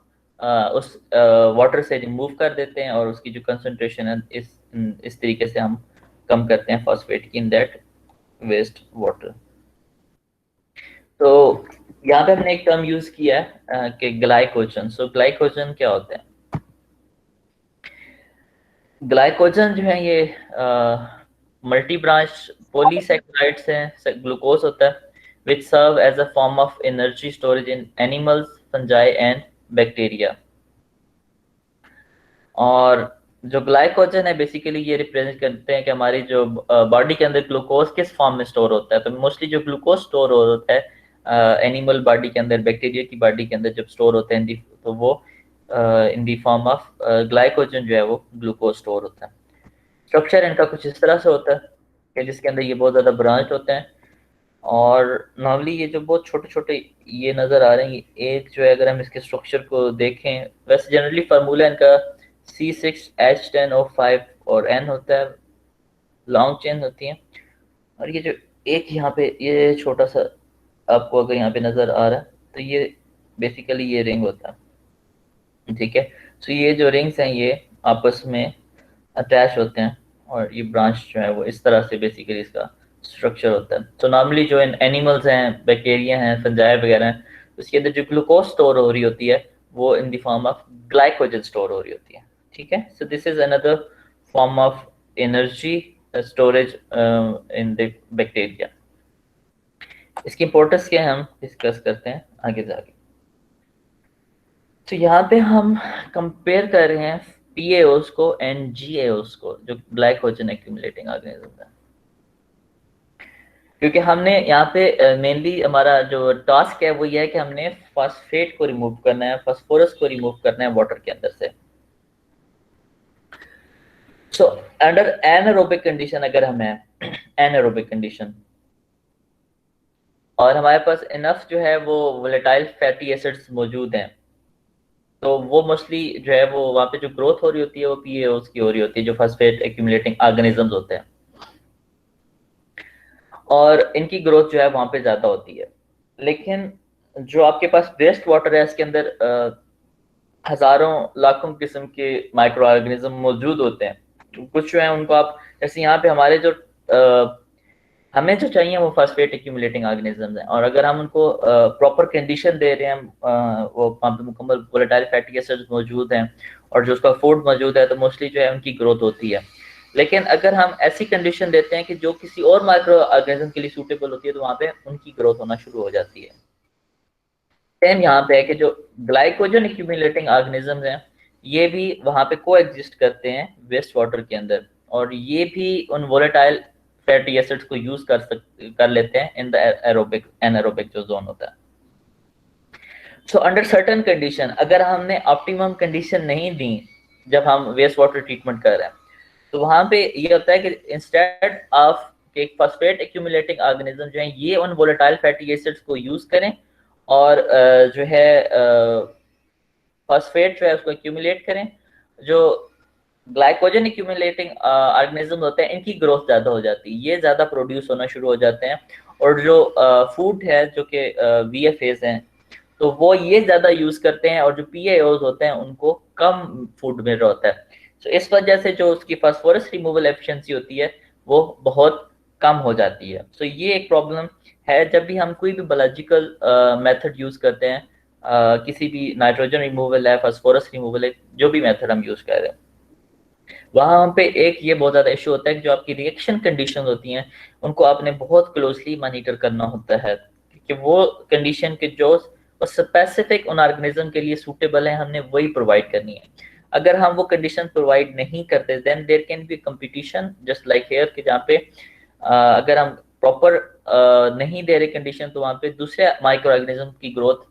उस वाटर से रिमूव कर देते हैं और उसकी जो कंसंट्रेशन है इस तरीके से हम कम करते हैं फॉस्फेट की इन दैट वेस्ट वाटर। तो यहाँ पे हमने एक टर्म यूज किया है कि ग्लाइकोजन। सो ग्लाइकोजन क्या होता है? ग्लाइकोजन जो है ये मल्टी ब्रांच पॉलीसैकेराइड्स हैं, ग्लूकोज होता है which serve as a form of energy storage in animals, fungi and bacteria. और जो ग्लाइकोजन है बेसिकली ये रिप्रेजेंट करते हैं कि हमारी जो बॉडी के अंदर ग्लूकोज किस फॉर्म में स्टोर होता है। तो मोस्टली जो ग्लूकोज स्टोर होता है एनिमल बॉडी के अंदर, बैक्टीरिया की बॉडी के अंदर जब स्टोर होते हैं तो वो इन दी फॉर्म ऑफ ग्लाइकोजन जो है वो ग्लूकोज स्टोर होता है। स्ट्रक्चर इनका कुछ इस तरह से होता है कि जिसके अंदर ये बहुत ज़्यादा ब्रांच होते हैं और नॉर्मली ये जो बहुत छोटे छोटे ये नज़र आ रहे हैं, एक जो है अगर हम इसके स्ट्रक्चर को देखें, वैसे जनरली फार्मूला इनका C6H10O5 और N होता है, लॉन्ग चेन होती हैं। और ये जो एक यहाँ पे ये छोटा सा आपको अगर यहाँ पे नज़र आ रहा है तो ये बेसिकली ये रिंग होता है, ठीक है। सो ये जो रिंग्स हैं ये आपस में अटैच होते हैं और ये ब्रांच जो है वो इस तरह से बेसिकली इसका स्ट्रक्चर होता है। तो नॉर्मली जो एनिमल्स हैं, बैक्टीरिया हैं, फंजाई वगैरह हैं, उसके अंदर जो ग्लूकोज स्टोर हो रही होती है वो इन the form of glycogen store हो रही होती है, ठीक है। सो this is another form of energy storage in the bacteria. इसकी इंपॉर्टेंस क्या है हम डिस्कस करते हैं आगे जाके। तो यहाँ पे हम कंपेयर कर रहे हैं PaOs को एंड GaOs को, जो ग्लाइकोजन एक्यूमुलेटिंग ऑर्गेनिज्म है। क्योंकि हमने यहाँ पे मेनली हमारा जो टास्क है वो ये है कि हमने फास्फेट को रिमूव करना है, फास्फोरस को रिमूव करना है वाटर के अंदर से। सो अंडर एनारोबिक कंडीशन अगर हम है एनारोबिक कंडीशन और हमारे पास इनफ जो है वो वोलेटाइल फैटी एसिड्स मौजूद हैं, तो वो मोस्टली जो है वो वहाँ पे जो ग्रोथ हो रही होती है वो PaOs की हो रही होती है, जो फास्फेट एक्यूमुलेटिंग ऑर्गेनिजम्स होते हैं, और इनकी ग्रोथ जो है वहाँ पे ज़्यादा होती है। लेकिन जो आपके पास वेस्ट वाटर है इसके अंदर हज़ारों लाखों किस्म के माइक्रो ऑर्गेनिज्म मौजूद होते हैं। कुछ जो है उनको आप जैसे यहाँ पे हमारे जो हमें जो चाहिए वो फास्फेट एक्यूमुलेटिंग ऑर्गेनिजम्स हैं, और अगर हम उनको प्रॉपर कंडीशन दे रहे हैं, वो वहाँ पे मुकम्मल वोलेटाइल फैटी एसिड्स मौजूद हैं और जो उसका फूड मौजूद है, तो मोस्टली जो है उनकी ग्रोथ होती है। लेकिन अगर हम ऐसी कंडीशन देते हैं कि जो किसी और माइक्रो ऑर्गेनिज्म के लिए सूटेबल होती है, तो वहाँ पे उनकी ग्रोथ होना शुरू हो जाती है। सेम यहाँ पे है कि जो ग्लाइकोजन एक्यूमुलेटिंग ऑर्गेनिजम्स हैं ये भी वहाँ पे को एग्जिस्ट करते हैं वेस्ट वाटर के अंदर, और ये भी उन वोलेटाइल फैटी एसिड्स को यूज कर लेते हैं इन द एरोबिक एनारोबिक जो जोन होता है। सो अंडर सर्टेन कंडीशन अगर हमने ऑप्टिमम कंडीशन नहीं दी जब हम वेस्ट वाटर ट्रीटमेंट कर रहे हैं, तो वहाँ पे ये होता है कि इंस्टेड ऑफ एक फास्फेट एक्यूमुलेटिंग ऑर्गेनिज्म जो है ये उन वोलेटाइल फैटी एसिड्स को यूज करें और जो है फास्फेट जो है उसको एक्यूमुलेट करें। जो ग्लाइकोजन एक्यूमुलेटिंग ऑर्गेनिज्म होते हैं इनकी ग्रोथ ज़्यादा हो जाती है, ये ज़्यादा प्रोड्यूस होना शुरू हो जाते हैं, और जो फूड है जो कि VFAs हैं तो वो ये ज़्यादा यूज़ करते हैं, और जो PaOs होते हैं उनको कम फूड मिल रहा होता है। तो इस वजह से जो उसकी फास्फोरस रिमूवल एफिशिएंसी होती है वो बहुत कम हो जाती है। तो ये एक प्रॉब्लम है जब भी हम कोई भी बायोलॉजिकल मेथड यूज़ करते हैं, किसी भी नाइट्रोजन रिमूवल है, फास्फोरस रिमूवल है, जो भी मेथड हम यूज़ कर रहे हैं, वहाँ पे एक ये बहुत ज़्यादा इशू होता है कि जो आपकी रिएक्शन कंडीशन होती हैं उनको आपने बहुत क्लोजली मॉनिटर करना होता है कि वो कंडीशन के जो स्पेसिफिक उन ऑर्गेनिज्म के लिए सूटेबल है हमने वही प्रोवाइड करनी है। अगर हम वो कंडीशन प्रोवाइड नहीं करते then there can be competition just like here कि जहाँ पे अगर हम प्रॉपर नहीं दे रहे कंडीशन तो वहाँ पे दूसरे माइक्रो ऑर्गेनिज्म की ग्रोथ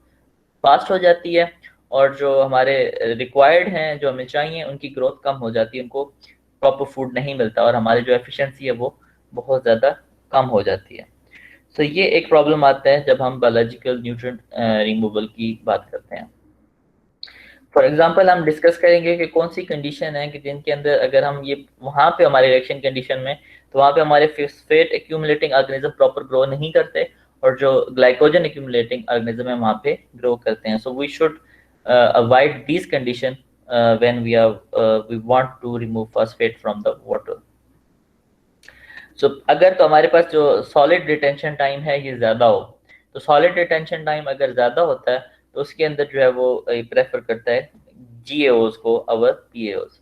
फास्ट हो जाती है, और जो हमारे रिक्वायर्ड हैं जो हमें चाहिए उनकी ग्रोथ कम हो जाती है, उनको प्रॉपर फूड नहीं मिलता और हमारी जो एफिशिएंसी है वो बहुत ज़्यादा कम हो जाती है। तो ये एक प्रॉब्लम आता है जब हम बायोलॉजिकल न्यूट्रिएंट रिमूवल की बात करते हैं। फॉर एग्जांपल हम डिस्कस करेंगे कि कौन सी कंडीशन है कि जिनके अंदर अगर हम ये वहाँ पे हमारे रिएक्शन कंडीशन में तो वहाँ पे हमारे phosphate accumulating organism proper grow नहीं करते, और जो ग्लाइकोजन एक्यूमुलेटिंग ऑर्गेनिज्म है वहाँ पे ग्रो करते हैं. So we should avoid this condition when we want to remove phosphate from the water. अगर तो हमारे पास जो सॉलिड रिटेंशन टाइम है ये ज़्यादा हो, तो सॉलिड रिटेंशन टाइम अगर ज़्यादा होता है तो उसके अंदर जो है वो प्रेफर करता है GAOs को अवर PAOs.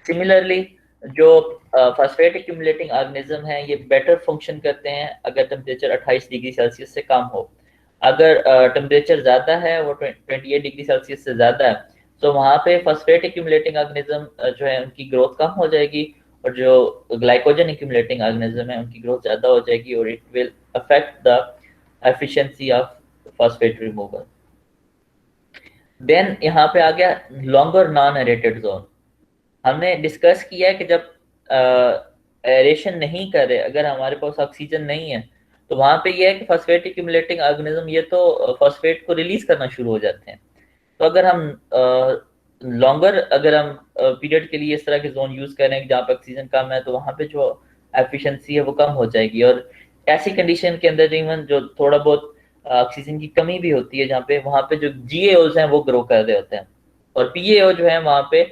सिमिलरली जो फॉस्फेट एक्यूमुलेटिंग ऑर्गेनिज्म है ये बेटर फंक्शन करते हैं अगर टेम्परेचर 28 डिग्री सेल्सियस से कम हो. अगर टेम्परेचर ज़्यादा है, वो 28 डिग्री सेल्सियस से ज़्यादा है, तो वहाँ पे फॉस्फेट एक्यूमुलेटिंग ऑर्गेनिज्म जो है उनकी ग्रोथ कम हो जाएगी, और जो ग्लाइकोजन एक्यूमुलेटिंग ऑर्गेनिज्म है उनकी ग्रोथ ज़्यादा हो जाएगी, और it will affect the efficiency of phosphate removal. Then यहाँ पे आ गया लॉन्गर नॉन एरेटेड जोन. हमने डिस्कस किया है कि जब एरेशन नहीं करे, अगर हमारे पास ऑक्सीजन नहीं है, तो वहाँ पे ये है कि फॉस्फेट एक्यूमुलेटिंग ऑर्गेनिज्म ये तो फॉस्फेट को रिलीज करना शुरू हो जाते हैं. तो अगर हम लॉन्गर अगर हम पीरियड के लिए इस तरह के जोन यूज करें जहाँ पे ऑक्सीजन कम है, तो वहाँ पे जो एफिशिएंसी है वो कम हो जाएगी. और ऐसी कंडीशन के अंदर इवन जो थोड़ा बहुत ऑक्सीजन की कमी भी होती है, जहाँ पे वहाँ पे जो GAOs हैं वो ग्रो कर रहे होते हैं, और PAO जो है वहाँ पे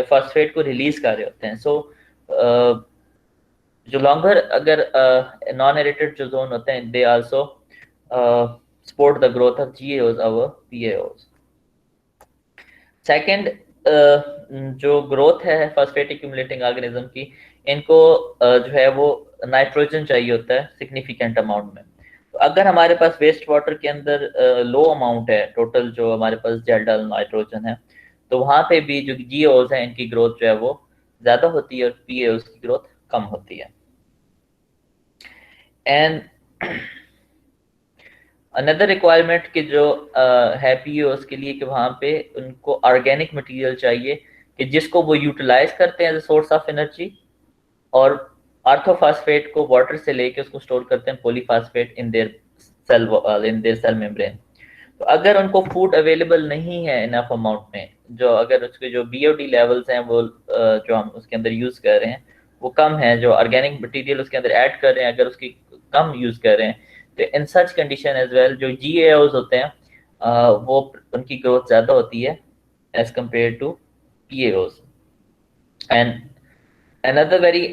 फॉस्फेट को रिलीज कर रहे होते हैं. सो जो लॉन्गर अगर नॉन एरेटेड जो जोन होते हैं they also support the growth of GAOs our PAOs. Second जो ग्रोथ है फॉस्फेट एक्यूमुलेटिंग ऑर्गेनिज्म की, इनको जो है वो नाइट्रोजन चाहिए होता है सिग्निफिकेंट अमाउंट में. तो अगर हमारे पास वेस्ट वाटर के अंदर लो अमाउंट है टोटल जो हमारे पास जेल नाइट्रोजन है, तो वहाँ पे भी जो GAOs हैं इनकी ग्रोथ जो है वो ज़्यादा होती है, और PAOs की ग्रोथ कम होती है. एंड अनदर रिक्वायरमेंट कि जो है PAOs के लिए कि वहाँ पे उनको ऑर्गेनिक मटेरियल चाहिए कि जिसको वो यूटिलाइज करते हैं as a source of energy, और आर्थोफॉस्फेट को वाटर से लेके उसको स्टोर करते हैं polyphosphate in their cell membrane. तो अगर उनको फूड अवेलेबल नहीं है इनफ अमाउंट में, जो अगर उसके जो BOD लेवल्स हैं वो जो हम उसके अंदर यूज कर रहे हैं वो कम है, जो ऑर्गेनिक मटेरियल उसके अंदर ऐड कर रहे हैं अगर उसकी कम यूज कर रहे हैं, तो इन सच कंडीशन एज वेल जो GAOs होते हैं वो उनकी ग्रोथ ज़्यादा होती है as compare to PAOs. And another very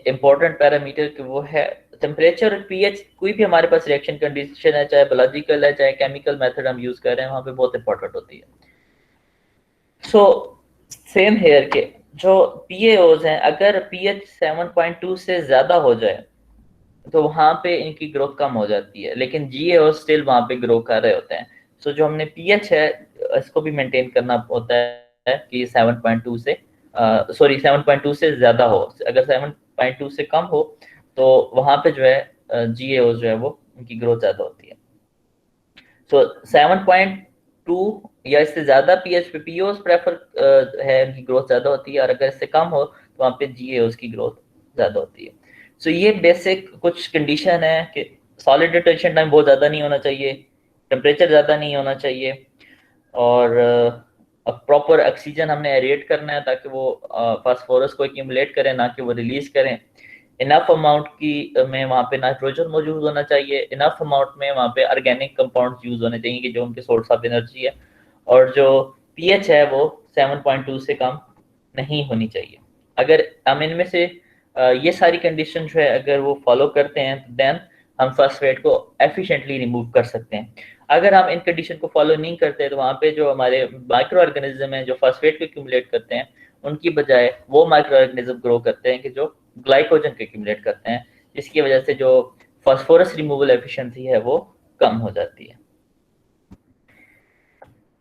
important parameter कि वो है टेम्परेचर और pH. कोई भी हमारे पास रिएक्शन कंडीशन है, चाहे बायोलॉजिकल है चाहे केमिकल मेथड हम यूज कर रहे हैं, वहाँ पे बहुत इंपॉर्टेंट होती है. सो सेम हेयर के जो PAOs हैं, अगर pH 7.2 से ज्यादा हो जाए तो वहाँ पे इनकी ग्रोथ कम हो जाती है, लेकिन GAOs स्टिल वहाँ पे ग्रो कर रहे होते हैं. सो जो हमने pH है इसको भी मेंटेन करना होता है कि 7.2 से 7.2 से ज्यादा हो. अगर 7.2 से कम हो तो वहाँ पे जो है GAOs जो है वो उनकी ग्रोथ ज्यादा होती है. सो 7.2 या इससे ज्यादा pH पे PAOs प्रेफर है, उनकी ग्रोथ ज्यादा होती है, और अगर इससे कम हो तो वहाँ पे GAOs की ग्रोथ ज्यादा होती है. सो ये बेसिक कुछ कंडीशन है कि सॉलिड रिटेंशन टाइम बहुत ज़्यादा नहीं होना चाहिए, टेम्परेचर ज़्यादा नहीं होना चाहिए, और प्रॉपर ऑक्सीजन हमने एरेट करना है ताकि वो फास्फोरस को एक्यूमुलेट करें, ना कि वो रिलीज करें. इनफ अमाउंट की में वहाँ पे नाइट्रोजन मौजूद होना चाहिए, इनफ अमाउंट में वहाँ पे ऑर्गेनिक कंपाउंड्स यूज होने चाहिए कि जो उनके सोर्स ऑफ एनर्जी है, और जो pH है वो 7.2 से कम नहीं होनी चाहिए. अगर हम इनमें से ये सारी कंडीशन जो है अगर वो फॉलो करते हैं तो देन हम फॉस्फेट को एफिशिएंटली रिमूव कर सकते हैं. अगर हम इन कंडीशन को फॉलो नहीं करते तो वहाँ पे जो हमारे माइक्रो ऑर्गेनिज्म हैं जो फॉस्फेट को एक्यूमुलेट करते हैं, उनकी बजाय वो माइक्रो ऑर्गेनिज्म ग्रो करते हैं कि जो ग्लाइकोजन को एक्यूमुलेट करते हैं, जिसकी वजह से जो फॉस्फोरस रिमूवल एफिशिएंसी है वो कम हो जाती है.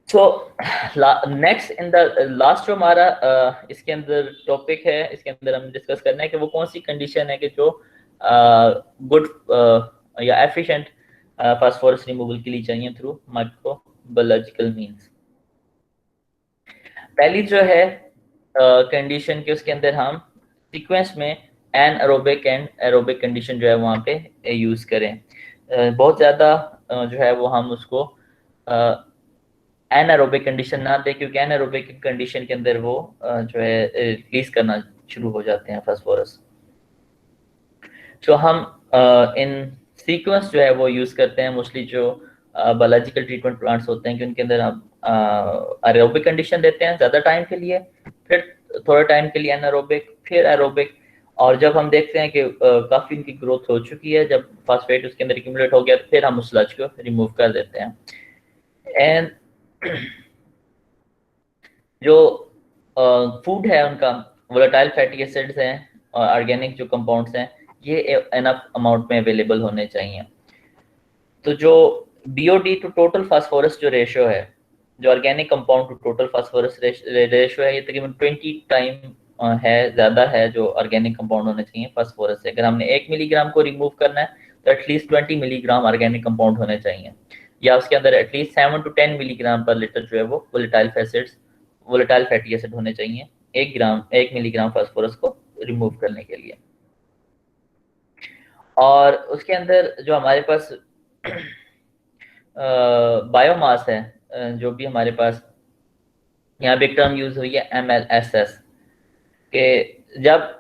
So next in the last जो हमारा इसके अंदर टॉपिक है, इसके अंदर हम डिस्कस करना है कि वो कौन सी कंडीशन है कि जो गुड या एफिशिएंट फास्फोरस रिमूवल के लिए चाहिए थ्रू माइक्रोबायोलॉजिकल मींस. पहली जो है कंडीशन के उसके अंदर हम सीक्वेंस में एनएरोबिक एंड एरोबिक कंडीशन जो है वहाँ पे यूज करें. बहुत ज़्यादा जो है वो हम उसको एनारोबिक कंडीशन ना दे, क्योंकि एनारोबिक कंडीशन के अंदर वो जो है रिलीज करना शुरू हो जाते हैं फास्फोरस. सो 7.2 या इससे ज़्यादा pH पे POs प्रेफर करते हैं कि जो फॉस्फेट को एफिशिएंटली रिमूव कर सकें. अगर हम इनके कंडीशन को फॉलो नहीं करते तो वहाँ पे जो है जो हम इन सीक्वेंस जो है वो यूज करते हैं मोस्टली जो बायोलॉजिकल ट्रीटमेंट प्लांट्स होते हैं कि उनके अंदर हम एरोबिक कंडीशन देते हैं ज़्यादा टाइम के लिए, फिर थोड़े टाइम के लिए एनारोबिक, फिर एरोबिक, और जब हम देखते हैं कि काफ़ी इनकी ग्रोथ हो चुकी है, जब फास्फेट उसके अंदर एक्यूमुलेट हो गया, तो फिर हम उस स्लज को रिमूव कर देते हैं। एंड जो फूड है उनका वोलेटाइल फैटी एसिड्स हैं और ऑर्गेनिक जो कंपाउंड्स हैं, ये एनफ अमाउंट में अवेलेबल होने चाहिए। तो जो बीओडी टू टोटल फास्फोरस जो रेशियो है, जो organic compound to total phosphorus ratio है, ये तकरीबन 20 टाइम है, ज़्यादा है जो ऑर्गेनिक कंपाउंड होने चाहिए फास्फोरस से। अगर हमने 1 मिलीग्राम को रिमूव करना है तो एटलीस्ट 20 मिलीग्राम ऑर्गेनिक कंपाउंड होने चाहिए, या उसके अंदर एटलीस्ट 7 to 10 मिलीग्राम पर लीटर जो है वो वोलेटाइल फैटी एसिड होने चाहिए 1 मिलीग्राम फास्फोरस को रिमूव करने के लिए। और उसके अंदर जो हमारे पास बायोमास है, जो भी हमारे पास यहाँ पे एक टर्म यूज हुई है MLSS, के जब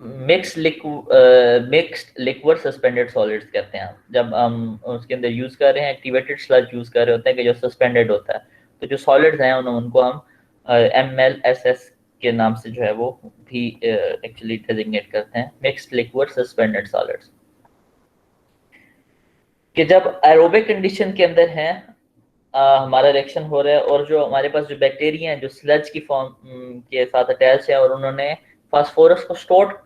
मिक्स्ड लिक्विड सस्पेंडेड सॉलिड्स कहते हैं, जब हम उसके अंदर यूज कर रहे हैं एक्टिवेटेड स्लज यूज कर रहे होते हैं कि जो सस्पेंडेड होता है, तो जो सॉलिड्स हैं उनको हम MLSS के नाम से जो है वो भी एक्चुअली डेजिग्नेट करते हैं, मिक्स्ड लिक्विड सस्पेंडेड सॉलिड्स, कि जब एरोबिक कंडीशन के अंदर है हमारा रिएक्शन हो रहा है, और जो हमारे पास जो बैक्टीरिया हैं जो स्लज की फॉर्म के साथ अटैच है और उन्होंने फास्फोरस को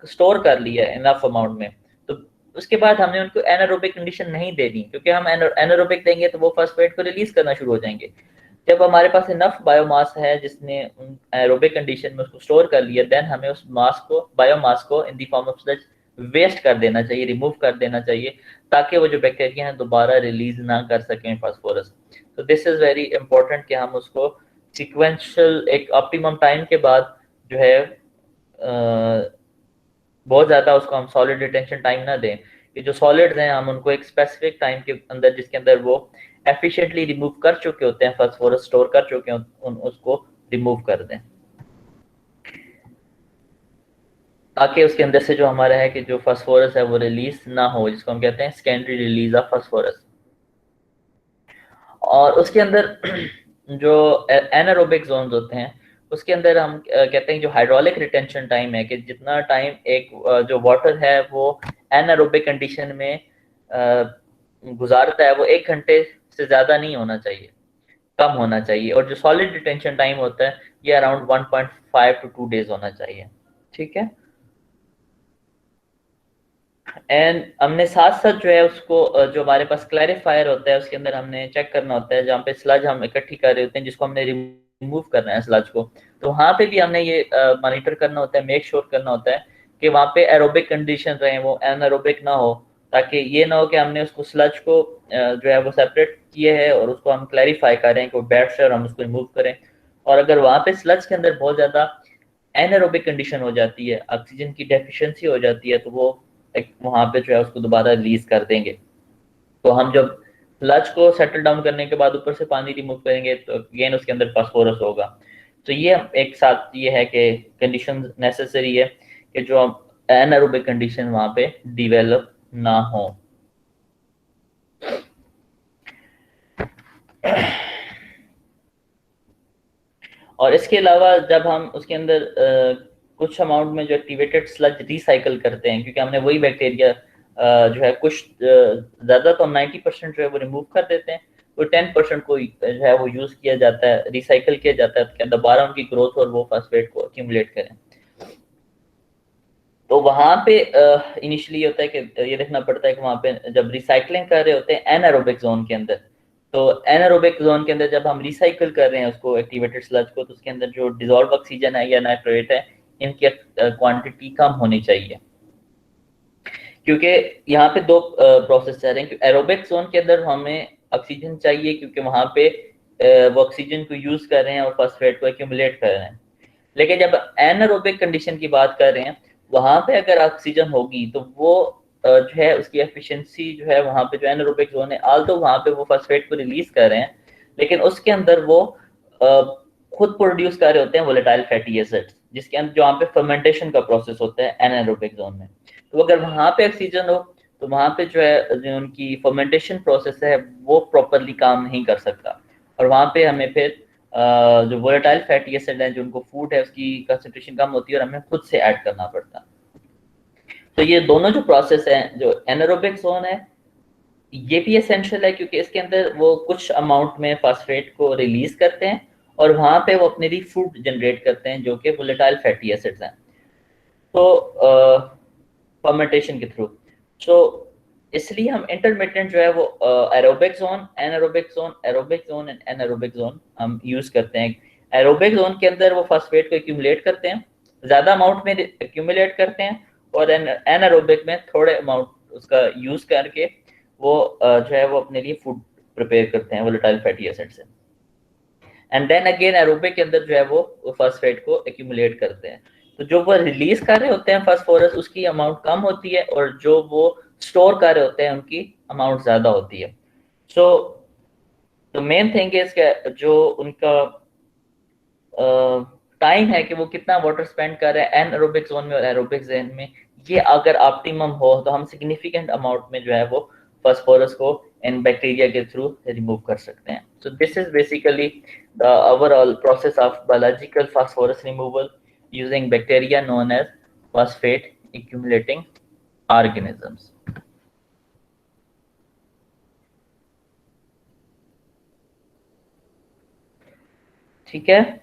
स्टोर कर लिया है इनफ अमाउंट में, तो उसके बाद हमने उनको एनारोबिक कंडीशन नहीं देनी, क्योंकि हम एनारोबिक देंगे तो वो फास्फेट को रिलीज करना शुरू हो जाएंगे। जब हमारे पास इनफ बायोमास है जिसने एरोबिक कंडीशन में उसको स्टोर कर लिया, देन हमें उस बायोमास को in the form of sludge waste कर देना चाहिए, रिमूव कर देना चाहिए, ताकि वो जो बैक्टीरिया हैं दोबारा रिलीज ना कर सकें फास्फोरस। तो दिस इज वेरी इंपॉर्टेंट कि हम उसको सिक्वेंशियल एक ऑप्टिमम टाइम के बाद जो है बहुत ज़्यादा उसको हम सॉलिड रिटेंशन टाइम ना दें, कि जो सॉलिड्स हैं हम उनको एक स्पेसिफिक टाइम के अंदर जिसके अंदर वो एफिशिएंटली रिमूव कर चुके होते हैं, फास्फोरस स्टोर कर चुके हैं, उसको रिमूव कर दें, ताकि उसके अंदर से जो हमारा है कि जो फास्फोरस है वो रिलीज ना हो, जिसको हम कहते हैं सेकेंडरी रिलीज ऑफ फास्फोरस। और उसके अंदर जो एनारोबिक जोन्स होते हैं उसके अंदर हम कहते हैं जो हाइड्रोलिक रिटेंशन टाइम है, कि जितना टाइम एक जो वाटर है वो एनारोबिक कंडीशन में गुजारता है वो 1 घंटे से ज़्यादा नहीं होना चाहिए, कम होना चाहिए, और जो सॉलिड रिटेंशन टाइम होता है ये अराउंड 1.5 to 2 days होना चाहिए। ठीक है, एंड हमने साथ साथ जो है उसको जो हमारे पास क्लैरिफायर होता है उसके अंदर हमने चेक करना होता है, जहाँ पे स्लज हम इकट्ठी कर रहे होते हैं जिसको हमने रिमूव करना है स्लज को, तो वहाँ पे भी हमने ये मॉनिटर करना होता है, मेक श्योर करना होता है कि वहाँ पे एरोबिक कंडीशन रहे, वो एनारोबिक ना हो, ताकि ये ना हो कि हमने उसको स्लज को जो है वो सेपरेट किए है और उसको हम क्लैरिफाई करें कि वो बैठ से और हम उसको रिमूव करें, और अगर वहाँ पे स्लज के अंदर बहुत ज़्यादा एनारोबिक कंडीशन हो जाती है, ऑक्सीजन की डेफिशिएंसी हो जाती है, तो वो वहाँ पे जो है उसको दोबारा रिलीज कर देंगे। तो हम जब स्लज को सेटल डाउन करने के बाद ऊपर से पानी रिमूव करेंगे तो अगेन उसके अंदर फास्फोरस होगा। तो ये एक साथ ये है कि कंडीशन नेसेसरी है कि जो एनारोबिक कंडीशन वहाँ पे डिवेलप ना हो। और इसके अलावा जब हम उसके अंदर कुछ अमाउंट में जो एक्टिवेटेड स्लज रिसाइकल करते हैं, क्योंकि हमने वही बैक्टीरिया जो है कुछ ज़्यादा तो 90% जो है वो रिमूव कर देते हैं, तो 10% को जो है वो यूज़ किया जाता है, रिसाइकल किया जाता है कि दोबारा उनकी ग्रोथ और वो फास्फेट को एक्यूमुलेट करें। तो वहाँ पे इनिशियली होता है कि ये देखना पड़ता है कि वहाँ पे जब रिसाइकलिंग कर रहे होते हैं एनारोबिक जोन के अंदर, तो एनारोबिक जोन के अंदर जब हम रिसाइकल कर रहे हैं उसको एक्टिवेटेड स्लज को, तो उसके अंदर जो डिसॉल्व ऑक्सीजन है या नाइट्रेट है इनकी क्वांटिटी कम होनी चाहिए, क्योंकि यहाँ पे दो प्रोसेस चल रहे हैं। एरोबिक जोन के अंदर हमें ऑक्सीजन चाहिए क्योंकि वहाँ पे वो ऑक्सीजन को यूज कर रहे हैं और फास्फेट को एक्यूमुलेट कर रहे हैं, लेकिन जब एनारोबिक कंडीशन की बात कर रहे हैं वहाँ पे अगर ऑक्सीजन होगी तो वो जो है उसकी एफिशिएंसी जो है वहाँ पे जो एनारोबिक जोन है, आल्दो वहाँ पे वो फास्फेट को रिलीज कर रहे हैं, लेकिन उसके अंदर वो खुद प्रोड्यूस कर रहे होते हैं वोलेटाइल फैटी एसिड्स, जिसके अंदर जहाँ पे फर्मेंटेशन का प्रोसेस होता है एनारोबिक जोन में। तो अगर वहाँ पे ऑक्सीजन हो तो वहाँ पे जो है जो उनकी फर्मेंटेशन प्रोसेस है वो प्रॉपरली काम नहीं कर सकता, और वहाँ पे हमें फिर जो वोलेटाइल फैटी एसिड है जो उनको फूड है उसकी कंसंट्रेशन कम होती है और हमें खुद से ऐड करना पड़ता है। तो ये दोनों जो प्रोसेस है, जो एनारोबिक जोन है ये भी एसेंशियल है क्योंकि इसके अंदर वो कुछ अमाउंट में फास्फेट को रिलीज करते हैं और वहां पे वो अपने लिए फूड जनरेट करते हैं जो कि वोलेटाइल फैटी एसिड्स हैं, तो फर्मेंटेशन के थ्रू। सो इसलिए हम इंटरमिटेंट जो है वो aerobic zone, anaerobic zone, aerobic zone and anaerobic zone हम यूज करते हैं। एरोबिक जोन के अंदर वो फास्फेट को एक्यूमुलेट करते हैं, ज्यादा अमाउंट में एक्यूमुलेट करते हैं, और एनारोबिक में थोड़े अमाउंट उसका यूज करके वो जो है वो अपने लिए फूड प्रिपेयर करते हैं वोलेटाइल फैटी एसिड से। एंड देन अगेन एरोबिक के अंदर जो है वो फास्फेट को एक्यूमुलेट करते हैं। तो जो वो रिलीज कर रहे होते हैं फास्फोरस उसकी अमाउंट कम होती है, और जो वो स्टोर कर रहे होते हैं उनकी अमाउंट ज्यादा होती है। So the main thing is जो उनका टाइम है कि वो कितना वाटर स्पेंड कर रहे हैं एनारोबिक जोन में और एरोबिक जोन में, ये अगर ऑप्टिमम हो तो हम सिग्निफिकेंट अमाउंट में जो है वो फास्फोरस को इन बैक्टीरिया के थ्रू रिमूव कर सकते हैं। So this is basically the overall process of biological phosphorus removal using bacteria known as phosphate accumulating organisms. ठीक है।